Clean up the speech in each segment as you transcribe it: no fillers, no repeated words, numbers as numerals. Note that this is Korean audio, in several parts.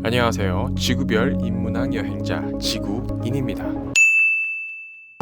안녕하세요. 지구별 인문학 여행자 지구인입니다.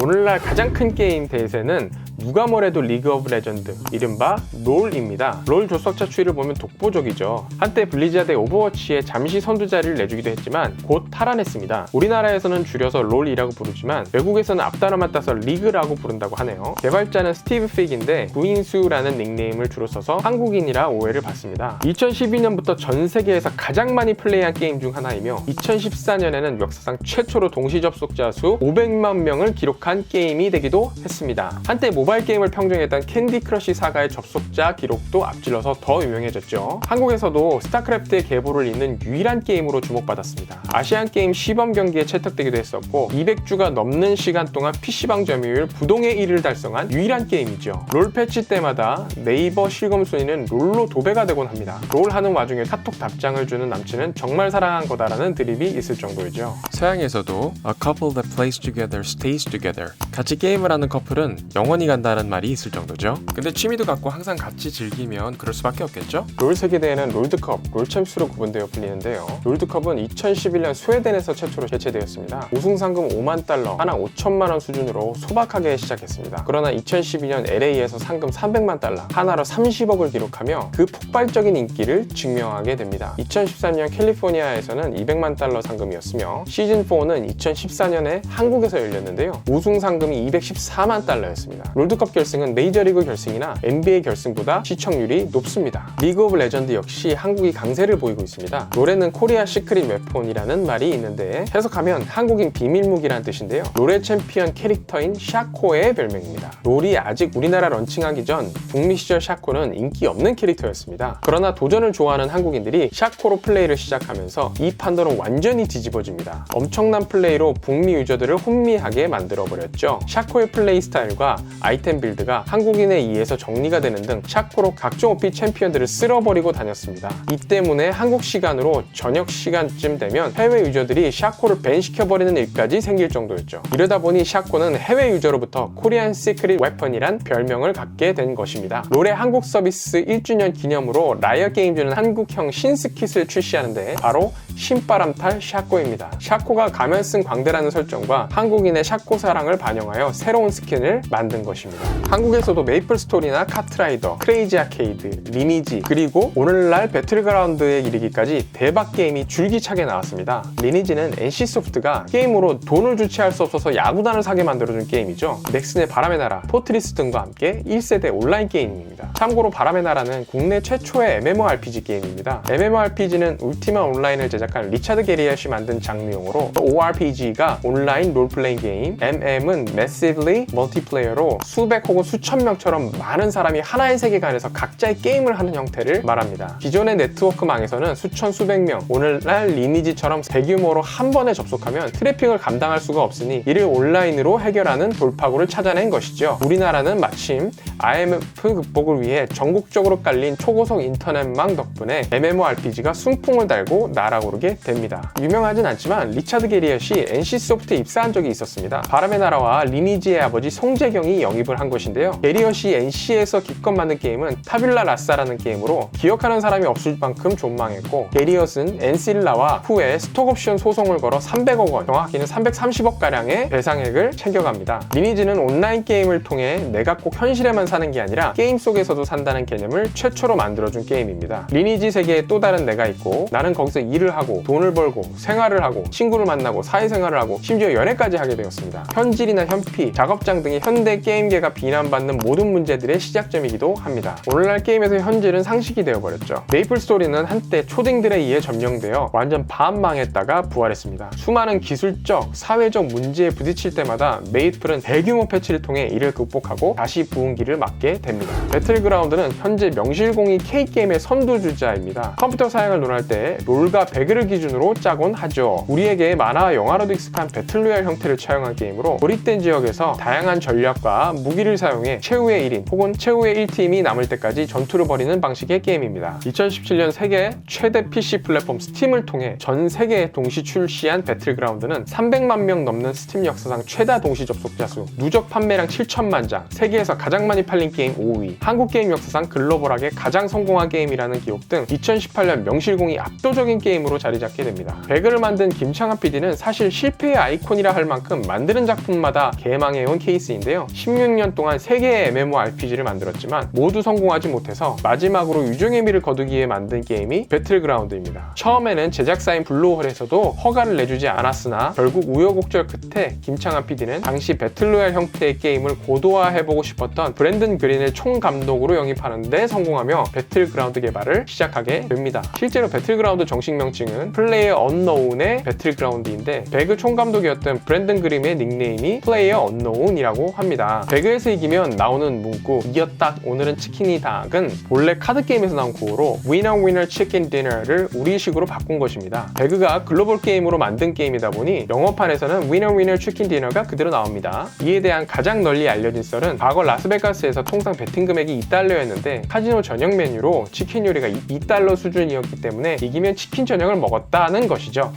오늘날 가장 큰 게임 대세는 누가 뭐래도 리그 오브 레전드, 이른바 롤입니다. 롤 조석자 추이를 보면 독보적이죠. 한때 블리자드의 오버워치에 잠시 선두 자리를 내주기도 했지만 곧 탈환했습니다. 우리나라에서는 줄여서 롤이라고 부르지만 외국에서는 앞단어만 따서 리그라고 부른다고 하네요. 개발자는 스티브 픽인데 구인수라는 닉네임을 주로 써서 한국인이라 오해를 받습니다. 2012년부터 전 세계에서 가장 많이 플레이한 게임 중 하나이며 2014년에는 역사상 최초로 동시 접속자 수 500만 명을 기록한 게임이 되기도 했습니다. 한때 모바일 게임을 평정했던 캔디 크러쉬 사가의 접속자 기록도 앞질러서 더 유명해졌죠. 한국에서도 스타크래프트의 계보를 잇는 유일한 게임으로 주목받았습니다. 아시안 게임 시범 경기에 채택되기도 했었고 200주가 넘는 시간 동안 PC방 점유율 부동의 1위를 달성한 유일한 게임이죠. 롤 패치 때마다 네이버 실검 순위는 롤로 도배가 되곤 합니다. 롤 하는 와중에 카톡 답장을 주는 남친은 정말 사랑한 거다라는 드립이 있을 정도이죠. 서양에서도 A couple that plays together stays together. 같이 게임을 하는 커플은 영원히 간다는 말이 있을 정도죠. 근데 취미도 같고 항상 같이 즐기면 그럴 수밖에 없겠죠? 롤 세계대회는 롤드컵, 롤챔스로 구분되어 불리는데요. 롤드컵은 2011년 스웨덴에서 최초로 개최되었습니다. 우승 상금 5만 달러, 하나 5천만 원 수준으로 소박하게 시작했습니다. 그러나 2012년 LA에서 상금 300만 달러, 하나로 30억을 기록하며 그 폭발적인 인기를 증명하게 됩니다. 2013년 캘리포니아에서는 200만 달러 상금이었으며 시즌4는 2014년에 한국에서 열렸는데요. 우승 상금이 214만 달러였습니다. 롤드컵 결승은 메이저리그 결승이나 NBA 결승보다 시청률이 높습니다. 리그 오브 레전드 역시 한국이 강세를 보이고 있습니다. 롤에는 코리아 시크릿 웨폰이라는 말이 있는데 해석하면 한국인 비밀무기라는 뜻인데요. 롤의 챔피언 캐릭터인 샤코의 별명입니다. 롤이 아직 우리나라 런칭하기 전 북미 시절 샤코는 인기 없는 캐릭터였습니다. 그러나 도전을 좋아하는 한국인들이 샤코로 플레이를 시작하면서 이 판도는 완전히 뒤집어집니다. 엄청난 플레이로 북미 유저들을 혼미하게 만들어버렸죠. 샤코의 플레이 스타일과 아이템 빌드가 한국인에 의해서 정리가 되는 등 샤코로 각종 OP 챔피언들을 쓸어버리고 다녔습니다. 이 때문에 한국 시간으로 저녁 시간쯤 되면 해외 유저들이 샤코를 밴시켜버리는 일까지 생길 정도였죠. 이러다 보니 샤코는 해외 유저로부터 코리안 시크릿 웨펀이란 별명을 갖게 된 것입니다. 롤의 한국 서비스 1주년 기념으로 라이엇 게임즈는 한국형 신스킷을 출시하는데 바로 신바람탈 샤코입니다. 샤코가 가면 쓴 광대라는 설정과 한국인의 샤코 사랑을 반영하여 새로운 스킨을 만든 것입니다. 한국에서도 메이플 스토리나 카트라이더, 크레이지 아케이드, 리니지, 그리고 오늘날 배틀그라운드에 이르기까지 대박 게임이 줄기차게 나왔습니다. 리니지는 NC소프트가 게임으로 돈을 주체할 수 없어서 야구단을 사게 만들어준 게임이죠. 넥슨의 바람의 나라, 포트리스 등과 함께 1세대 온라인 게임입니다. 참고로 바람의 나라는 국내 최초의 MMORPG 게임입니다. MMORPG는 울티마 온라인을 제작한 리차드 게리엇이 만든 장르용어로 ORPG가 온라인 롤플레잉 게임, MM은 Massively 멀티플레이어로 수백 혹은 수천 명처럼 많은 사람이 하나의 세계관에서 각자의 게임을 하는 형태를 말합니다. 기존의 네트워크망에서는 수천 수백 명, 오늘날 리니지처럼 대규모로 한 번에 접속하면 트래픽을 감당할 수가 없으니 이를 온라인으로 해결하는 돌파구를 찾아낸 것이죠. 우리나라는 마침 IMF 극복을 위해 전국적으로 깔린 초고속 인터넷망 덕분에 MMORPG가 순풍을 달고 날아오르게 됩니다. 유명하진 않지만 리차드 게리엇이 NC소프트에 입사한 적이 있었습니다. 바람의 나라와 리니지의 아버지 송재경이 영입을 한 것인데요. 게리엇이 NC에서 기껏 만든 게임은 타뷸라 라사라는 게임으로 기억하는 사람이 없을 만큼 존망했고 게리엇은 엔실라와 후에 스톡옵션 소송을 걸어 300억 원, 정확히는 330억가량의 배상액을 챙겨갑니다. 리니지는 온라인 게임을 통해 내가 꼭 현실에만 사는 게 아니라 게임 속에서도 산다는 개념을 최초로 만들어준 게임입니다. 리니지 세계에 또 다른 내가 있고 나는 거기서 일을 하고 돈을 벌고 생활을 하고 친구를 만나고 사회생활을 하고 심지어 연애까지 하게 되었습니다. 현질이나 현피, 작업장 등이 현대 게임계가 비난받는 모든 문제들의 시작점이기도 합니다. 오늘날 게임에서 현질은 상식이 되어버렸죠. 메이플 스토리는 한때 초딩들에 의해 점령되어 완전 반망했다가 부활했습니다. 수많은 기술적, 사회적 문제에 부딪힐 때마다 메이플은 대규모 패치를 통해 이를 극복하고 다시 부흥기를 맞게 됩니다. 배틀그라운드는 현재 명실공히 K게임의 선두주자입니다. 컴퓨터 사양을 논할 때 롤과 배그를 기준으로 짜곤 하죠. 우리에게 만화와 영화로도 익숙한 배틀로얄 형태를 차용한 게임으로 고립된 지역에서 다양한 전략과 무기를 사용해 최후의 1인 혹은 최후의 1팀이 남을 때까지 전투를 벌이는 방식의 게임입니다. 2017년 세계 최대 PC 플랫폼 스팀을 통해 전 세계에 동시 출시한 배틀그라운드는 300만 명 넘는 스팀 역사상 최다 동시 접속자 수, 누적 판매량 7천만 장, 세계에서 가장 많이 많이 팔린 게임 5위, 한국 게임 역사상 글로벌하게 가장 성공한 게임이라는 기록 등 2018년 명실공히 압도적인 게임으로 자리 잡게 됩니다. 배그를 만든 김창완 PD는 사실 실패의 아이콘이라 할 만큼 만드는 작품마다 개망해온 케이스인데요. 16년 동안 3개의 MMORPG를 만들었지만 모두 성공하지 못해서 마지막으로 유종의 미를 거두기 위해 만든 게임이 배틀그라운드입니다. 처음에는 제작사인 블루홀에서도 허가를 내주지 않았으나 결국 우여곡절 끝에 김창완 PD는 당시 배틀로얄 형태의 게임을 고도화해보고 싶었던 브랜든 그린을 총감독으로 영입하는 데 성공하며 배틀그라운드 개발을 시작하게 됩니다. 실제로 배틀그라운드 정식 명칭은 플레이어 언노운의 배틀그라운드인데 배그 총감독이었던 브랜든 그린의 닉네임이 플레이어 언노운이라고 합니다. 배그에서 이기면 나오는 문구 이겼다 오늘은 치킨이 닭은 본래 카드게임에서 나온 구호로 위너 위너 치킨 디너를 우리식으로 바꾼 것입니다. 배그가 글로벌 게임으로 만든 게임이다 보니 영어판에서는 위너 위너 치킨 디너가 그대로 나옵니다. 이에 대한 가장 널리 알려진 썰은 과거 라스베가스에서 통상 베팅 금액이 $2였는데 카지노 저녁 메뉴로 치킨 요리가 $2 수준이었기 때문에 이기면 치킨 저녁을 먹었다는 것이죠.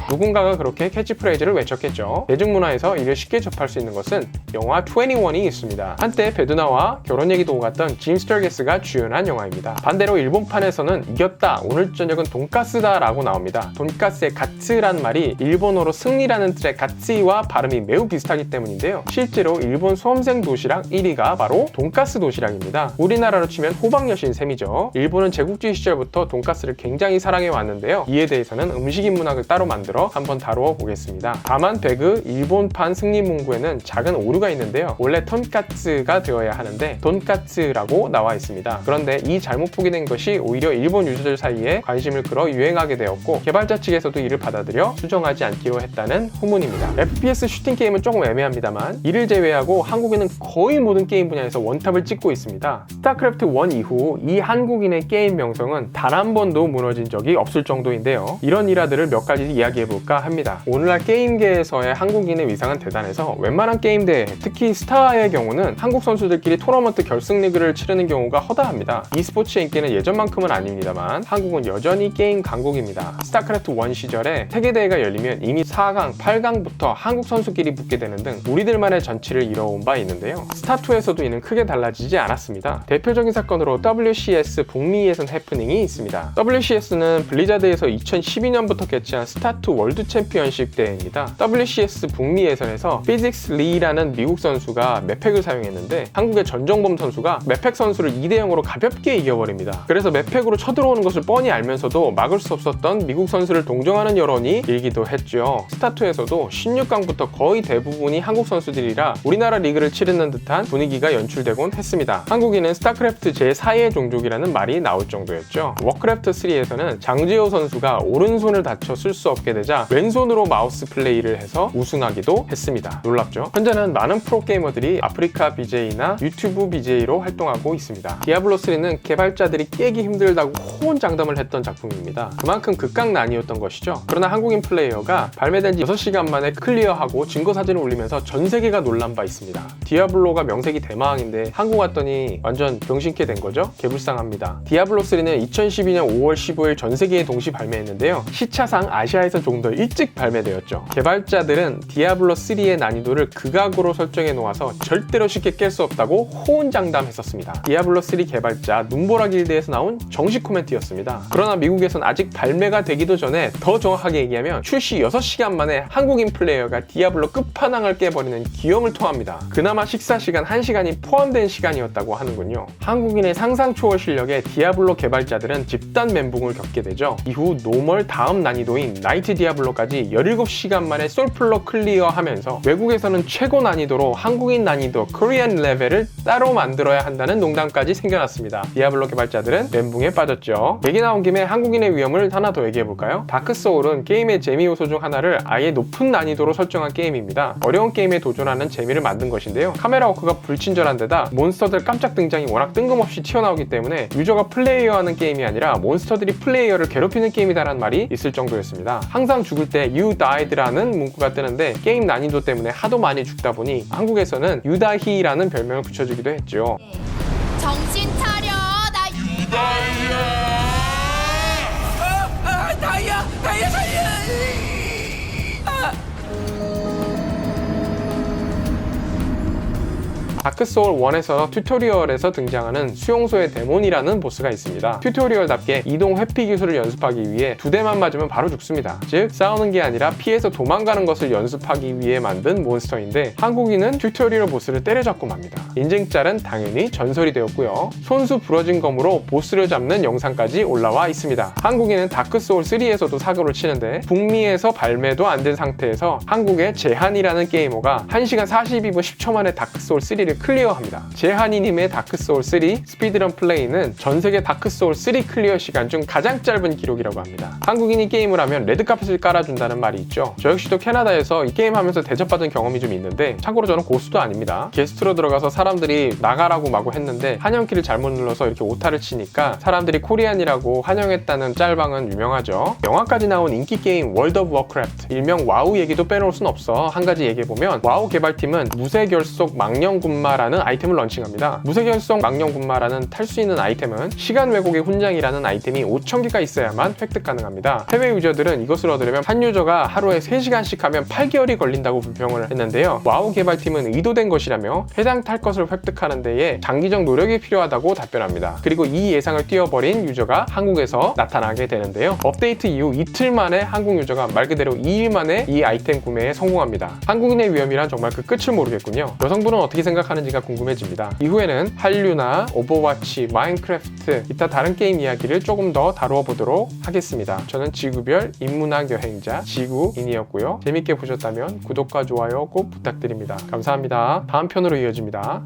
누군가가 그렇게 캐치프레이즈를 외쳤겠죠. 대중문화에서 이를 쉽게 접할 수 있는 것은 영화 21이 있습니다. 한때 베두나와 결혼 얘기도 오갔던 짐 스터게스가 주연한 영화입니다. 반대로 일본판에서는 이겼다, 오늘 저녁은 돈가스다 라고 나옵니다. 돈가스의 가츠란 말이 일본어로 승리라는 뜻의 가츠이와 발음이 매우 비슷하기 때문인데요. 실제로 일본 수험생 도시락 1위가 바로 돈가스 도시락입니다. 우리나라로 치면 호박여신 셈이죠. 일본은 제국주의 시절부터 돈가스를 굉장히 사랑해 왔는데요. 이에 대해서는 음식인 문학을 따로 만들어 한번 다루어 보겠습니다. 다만 배그 일본판 승리 문구에는 작은 오류가 있는데요. 원래 톤카츠가 되어야 하는데 돈까츠라고 나와 있습니다. 그런데 이 잘못 포기된 것이 오히려 일본 유저들 사이에 관심을 끌어 유행하게 되었고 개발자 측에서도 이를 받아들여 수정하지 않기로 했다는 후문입니다. FPS 슈팅 게임은 조금 애매합니다만 이를 제외하고 한국에는 거의 모든 게임 분야에서 원탑을 찍고 있습니다. 스타크래프트 1 이후 이 한국인의 게임 명성은 단 한 번도 무너진 적이 없을 정도인데요. 이런 일화들을 몇 가지 이야기해볼까 합니다. 오늘날 게임계에서의 한국인의 위상은 대단해서 웬만한 게임 대회, 특히 스타의 경우는 한국 선수들끼리 토너먼트 결승 리그를 치르는 경우가 허다합니다. e스포츠의 인기는 예전만큼은 아닙니다만 한국은 여전히 게임 강국입니다. 스타크래프트 1 시절에 세계대회가 열리면 이미 4강, 8강부터 한국 선수끼리 붙게 되는 등 우리들만의 전치를 이뤄온 바 있는데요. 스타2에서도 이는 크게 달라지지 않았습니다. 대표적인 사건으로 WCS 북미 예선 해프닝이 있습니다. WCS는 블리자드에서 2012년부터 개최한 스타2 월드 챔피언십 대회입니다. WCS 북미 예선에서 피직스 리라는 미국 선수가 맵팩을 사용했는데 한국의 전정범 선수가 맵팩 선수를 2대0으로 가볍게 이겨버립니다. 그래서 맵팩으로 쳐들어오는 것을 뻔히 알면서도 막을 수 없었던 미국 선수를 동정하는 여론이 일기도 했죠. 스타2에서도 16강부터 거의 대부분이 한국 선수들이라 우리나라 리그를 치르는 듯한 분위기가 연출되곤 했습니다. 한국인은 스타크래프트 제4의 종족이라는 말이 나올 정도였죠. 워크래프트 3에서는 장지호 선수가 오른손을 다쳐 쓸 수 없게 되자 왼손으로 마우스 플레이를 해서 우승하기도 했습니다. 놀랍죠? 현재는 많은 프로게이머들이 아프리카 BJ나 유튜브 BJ로 활동하고 있습니다. 디아블로3는 개발자들이 깨기 힘들다고 호언장담을 했던 작품입니다. 그만큼 극강난이었던 것이죠. 그러나 한국인 플레이어가 발매된 지 6시간 만에 클리어하고 증거사진을 올리면서 전세계가 놀란 바 있습니다. 디아블로가 명색이 대마왕인데 한국 왔더니 완전 병신케 된 거죠? 개불쌍합니다. 디아블로3는 2012년 5월 15일 전세계에 동시 발매했는데요. 시차상 아시아에서 좀 더 일찍 발매되었죠. 개발자들은 디아블로3의 난이도를 극악으로 설정해 놓아서 절대로 쉽게 깰 수 없다고 호언장담했었습니다. 디아블로3 개발자 눈보라 길드에서 나온 정식 코멘트였습니다. 그러나 미국에선 아직 발매가 되기도 전에 더 정확하게 얘기하면 출시 6시간 만에 한국인 플레이어가 디아블로 끝판왕을 깨버리는 기염을 토합니다. 그나마 식사 시간 1시간이 포함된 시간이었다고 하는군요. 한국인의 상상 초월 실력에 디아블로 개발자들은 집단 멘붕을 겪게 되죠. 이후 노멀 다음 난이도인 나이트 디아블로까지 17시간 만에 솔플로 클리어하면서 외국에서는 최고 난이도로 한국인 난이도 코리안 레벨을 따로 만들어야 한다는 농담까지 생겨났습니다. 디아블로 개발자들은 멘붕에 빠졌죠. 얘기 나온 김에 한국인의 위험을 하나 더 얘기해볼까요? 다크소울은 게임의 재미 요소 중 하나를 아예 높은 난이도로 설정한 게임입니다. 어려운 게임에 도전하는 재미를 만든 것인데요. 카메라 워크가 불친절한 데다 몬스터들 깜짝 등장이 워낙 뜬금없이 튀어나오기 때문에 유저가 플레이어하는 게임이 아니라 몬스터들이 플레이어를 괴롭히는 게임이다라는 말이 있을 정도였습니다. 항상 죽을 때 You died라는 문구가 뜨는데 게임 난이도 때문에 하도 많이 죽다 보니 한국에서는 유다희라는 별명을 붙여주기도 했죠. 정신 차려, 나 유다희야. 다크소울 1에서 튜토리얼에서 등장하는 수용소의 데몬이라는 보스가 있습니다. 튜토리얼답게 이동 회피 기술을 연습하기 위해 두 대만 맞으면 바로 죽습니다. 즉 싸우는 게 아니라 피해서 도망가는 것을 연습하기 위해 만든 몬스터인데 한국인은 튜토리얼 보스를 때려잡고 맙니다. 인증짤은 당연히 전설이 되었고요. 손수 부러진 검으로 보스를 잡는 영상까지 올라와 있습니다. 한국인은 다크소울 3에서도 사고를 치는데 북미에서 발매도 안 된 상태에서 한국의 재한이라는 게이머가 1시간 42분 10초 만에 다크소울 3를 클리어합니다. 재한이님의 다크소울 3 스피드런 플레이는 전세계 다크소울 3 클리어 시간 중 가장 짧은 기록이라고 합니다. 한국인이 게임을 하면 레드카펫을 깔아준다는 말이 있죠. 저 역시도 캐나다에서 이 게임 하면서 대접받은 경험이 좀 있는데 참고로 저는 고수도 아닙니다. 게스트로 들어가서 사람들이 나가라고 마구 했는데 환영키를 잘못 눌러서 이렇게 오타를 치니까 사람들이 코리안이라고 환영했다는 짤방은 유명하죠. 영화까지 나온 인기 게임 월드 오브 워크래프트 일명 와우 얘기도 빼놓을 순 없어. 한 가지 얘기해보면 와우 개발팀은 무쇠결속 망령군마라는 아이템을 런칭합니다. 무쇠결속 망령군마라는 탈 수 있는 아이템은 시간 왜곡의 훈장이라는 아이템이 5000개가 있어야만 획득 가능합니다. 해외 유저들은 이것을 얻으려면 한 유저가 하루에 3시간씩 하면 8개월이 걸린다고 불평을 했는데요. 와우 개발팀은 의도된 것이라며 해당 탈 것을 획득하는 데에 장기적 노력이 필요하다고 답변합니다. 그리고 이 예상을 뛰어버린 유저가 한국에서 나타나게 되는데요. 업데이트 이후 이틀 만에 한국 유저가 말 그대로 2일 만에 이 아이템 구매에 성공합니다. 한국인의 위험이란 정말 그 끝을 모르겠군요. 여성분은 어떻게 생각하는지가 궁금해집니다. 이후에는 한류나 오버워치, 마인크래프트, 기타 다른 게임 이야기를 조금 더 다루어 보도록 하겠습니다. 저는 지구별 인문학 여행자 지구인이었고요. 재밌게 보셨다면 구독과 좋아요 꼭 부탁드립니다. 감사합니다. 다음 편으로 이어집니다.